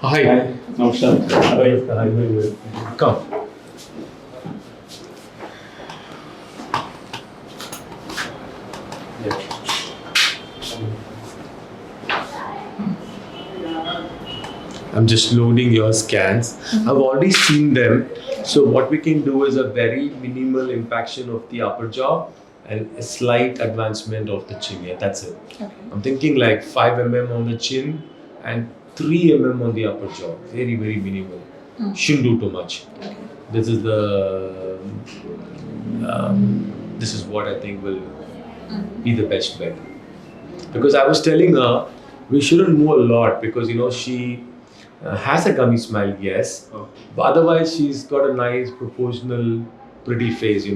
Hi. Hi. Namaskar. How are you? Hi, very well. Come. I'm just loading your scans. I've already seen them. So what we can do is a very minimal impaction of the upper jaw and a slight advancement of the chin. Yeah, that's it. Okay. I'm thinking like 5 mm on the chin and 3 mm on the upper jaw. Very, very minimal. Shouldn't do too much. Okay. This is this is what I think will be the best bet. Because I was telling her we shouldn't move a lot because she has a gummy smile, yes, but otherwise she's got a nice proportional pretty face.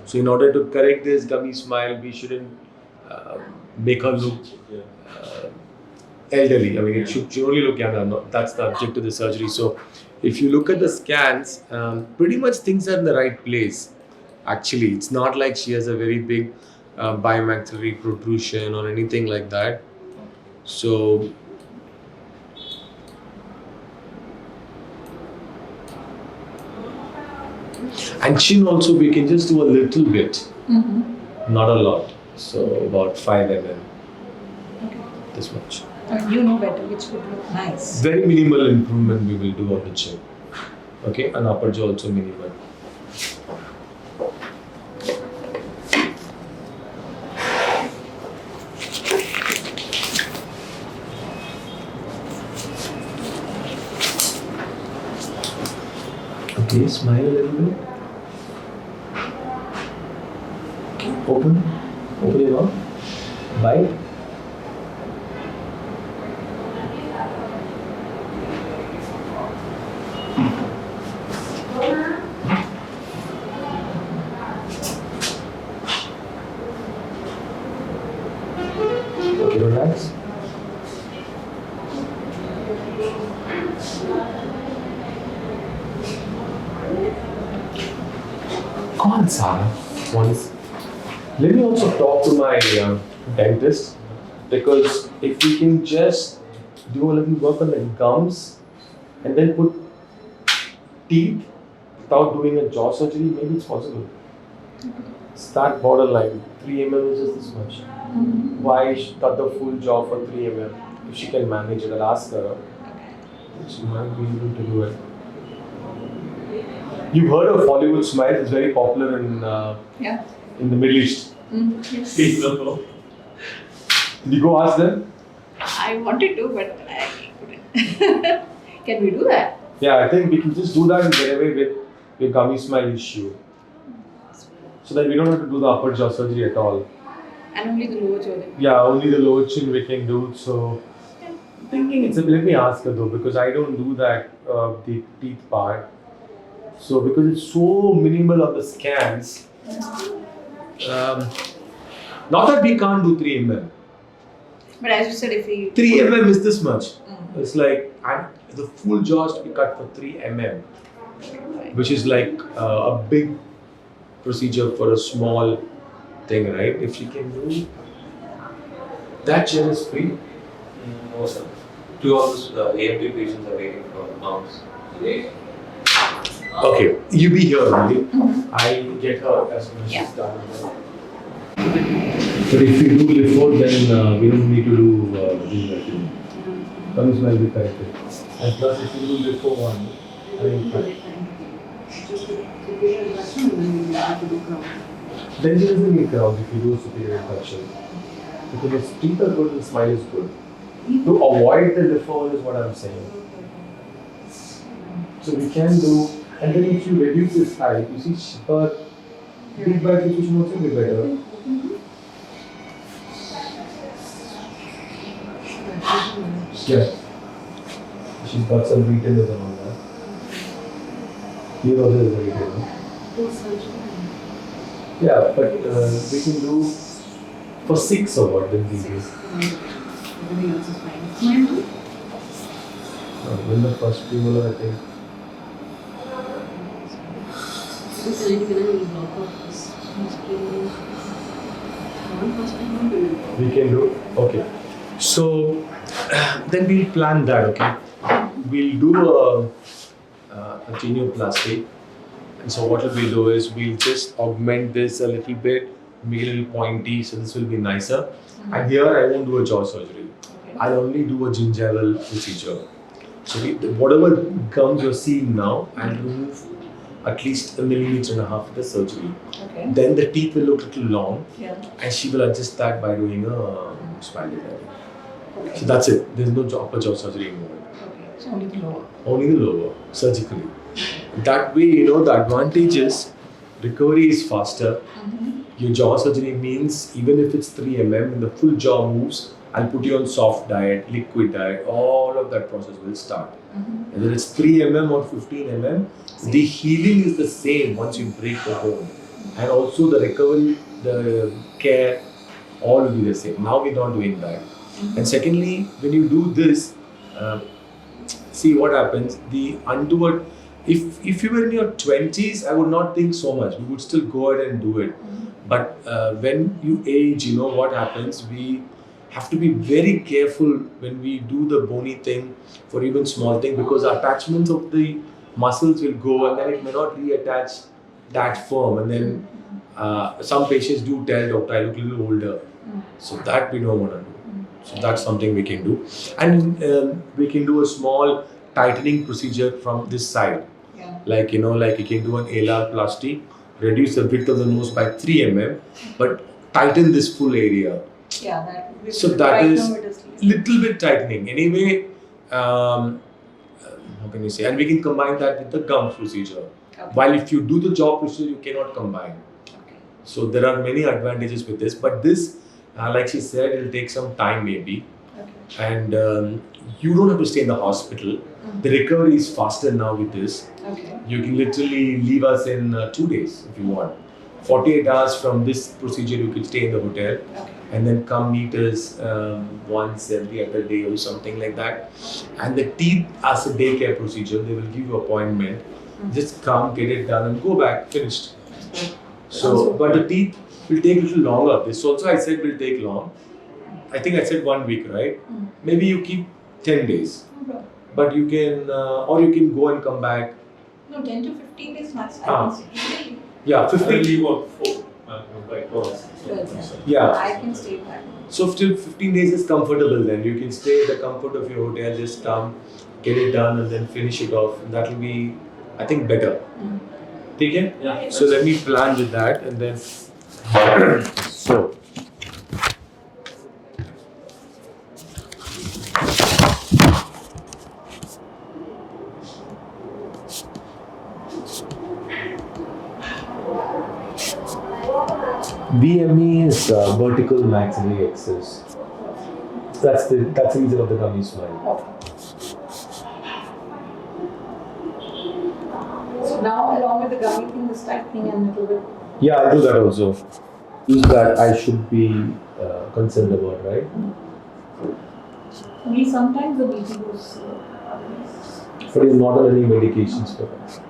So in order to correct this gummy smile, we shouldn't make her look elderly. I mean, it should only look younger. That's the object of the surgery. So if you look at the scans, pretty much things are in the right place. Actually, it's not like she has a very big bimaxillary protrusion or anything like that. So and chin also we can just do a little bit, not a lot. So about 5 mm, Okay. this much. You know better which would look nice. Very minimal improvement we will do on the chin. Okay, and upper jaw also minimal. Okay, smile a little bit. Okay, open your mouth. Bite. Okay, relax. Come on, Sarah. Once. Let me also talk to my dentist because if we can just do a little work on the gums and then put teeth without doing a jaw surgery, maybe it's possible. It's that borderline. 3 mm is just this much. Why cut the full jaw for 3 mm? If she can manage it, I'll ask her. She might be able to do it. You've heard of Hollywood Smiles? It's very popular in in the Middle East. Yes. Did you go ask them? I wanted to, but I couldn't. Can we do that? Yeah, I think we can just do that and get away with your gummy smile issue. So that we don't have to do the upper jaw surgery at all. And only the lower jaw. Yeah, only the lower chin we can do. So, I'm thinking let me ask her though, because I don't do that, the teeth part. So, because it's so minimal on the scans, not that we can't do 3 mm. But as you said, if we 3 mm is this much. It's like the full jaw has to be cut for 3 mm, which is like a big procedure for a small thing, right? If she can do that, chair is free. No, sir. 2 of the AMT patients are waiting for arms. Okay, you be here only. I'll get her as soon as Yeah. she's done. But if we do lift then we don't need to do that. Comes will be corrected. And plus, if you do lift one, I think then she doesn't need crowd if you do a superior infection. Because if teeth are good, the smile is good. To avoid the lift is what I'm saying. So we can do, and then if you reduce this height, you see her teeth bite situation also be better. Yeah. She's got some retailers and all that. Here also is a retailer. Yeah, but we can do for 6 or what then these days. Everything else is fine. When the first premolar, I think. We can do. Okay. So then we'll plan that, okay? we'll do a genioplasty. And so what we'll do is we'll just augment this a little bit, make it a little pointy, so this will be nicer. And here I won't do a jaw surgery. Okay. I'll only do a gingival procedure. So whatever gums you're seeing now, I'll remove at least 1.5 millimeters of the surgery. Okay. Then the teeth will look a little long, Yeah. and she will adjust that by doing a smile design. Okay. So that's it. There's no upper jaw surgery involved. Okay. So only the lower. Only the lower, surgically. That way, you know, the advantage is recovery is faster. Your jaw surgery means even if it's 3 mm and the full jaw moves, I'll put you on soft diet, liquid diet, all of that process will start. Whether it's 3 mm or 15 mm, the healing is the same once you break the bone. And also the recovery, the care, all will be the same. Now we're not doing that. And secondly, when you do this, see what happens, the untoward, if you were in your 20s, I would not think so much. We would still go ahead and do it. But when you age, you know what happens, we have to be very careful when we do the bony thing for even small thing, because attachments of the muscles will go and then it may not reattach that firm, and then some patients do tell doctor I look a little older, so that we don't want to do. So that's something we can do, and we can do a small tightening procedure from this side, like you know, like you can do an alar plasty, reduce the width of the nose by 3 mm, but tighten this full area. Yeah, that would be So good. that Right is now it is little bit tightening. Anyway, how can you say? And we can combine that with the gums procedure. Okay. While if you do the jaw procedure, you cannot combine. Okay. So there are many advantages with this. But this, like she said, it will take some time maybe. Okay. And you don't have to stay in the hospital. The recovery is faster now with this. Okay. You can literally leave us in 2 days if you want. 48 hours from this procedure, you can stay in the hotel. Okay. And then come meet us once every other day or something like that. And the teeth as a daycare procedure, they will give you appointment. Just come, get it done and go back, finished. So, but the teeth will take a little longer. This also I said will take long. I think I said 1 week, right? Maybe you keep 10 days. But you can, or you can go and come back. No, 10 to 15 days max. I Ah. can say. Yeah, 15. Leave about 4. Like 12. Yeah. I can stay back. So till 15 days is comfortable then. You can stay at the comfort of your hotel, just come, get it done and then finish it off. That will be, I think, better. Okay? Yeah. So let me plan with that and then, so. VME is vertical maxillary excess. That's the reason of the dummy smile. Okay. So now along with the gummy thing, this tightening and little bit. Yeah, I'll do that also. Use that I should be concerned about, right? Only sometimes the BP goes But he's not on any medications for that.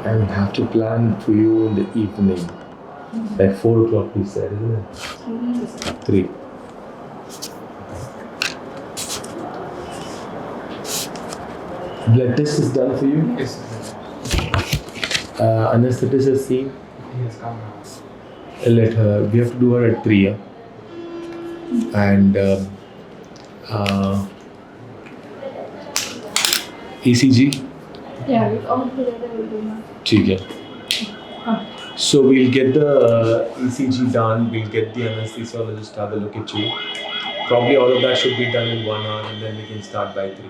I will have to plan for you in the evening. Like 4 o'clock we said, isn't it? 3. Blood test is done for you? Yes, Anesthetist has seen? he has come now. Let her, we have to do her at 3, yeah? And ECG? Yeah, with all together we'll do now. ठीक है. So we'll get the ECG done, we'll get the anesthesiologist to have a look at you. Probably all of that should be done in 1 hour and then we can start by 3.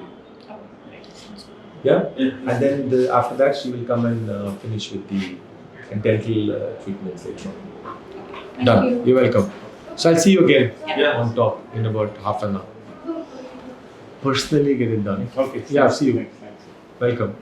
Yeah? And then after that she will come and finish with the dental treatments later on. Done. You're welcome. So I'll see you again on top in about half an hour. Personally get it done. Okay. Yeah, see you. Thanks. Welcome.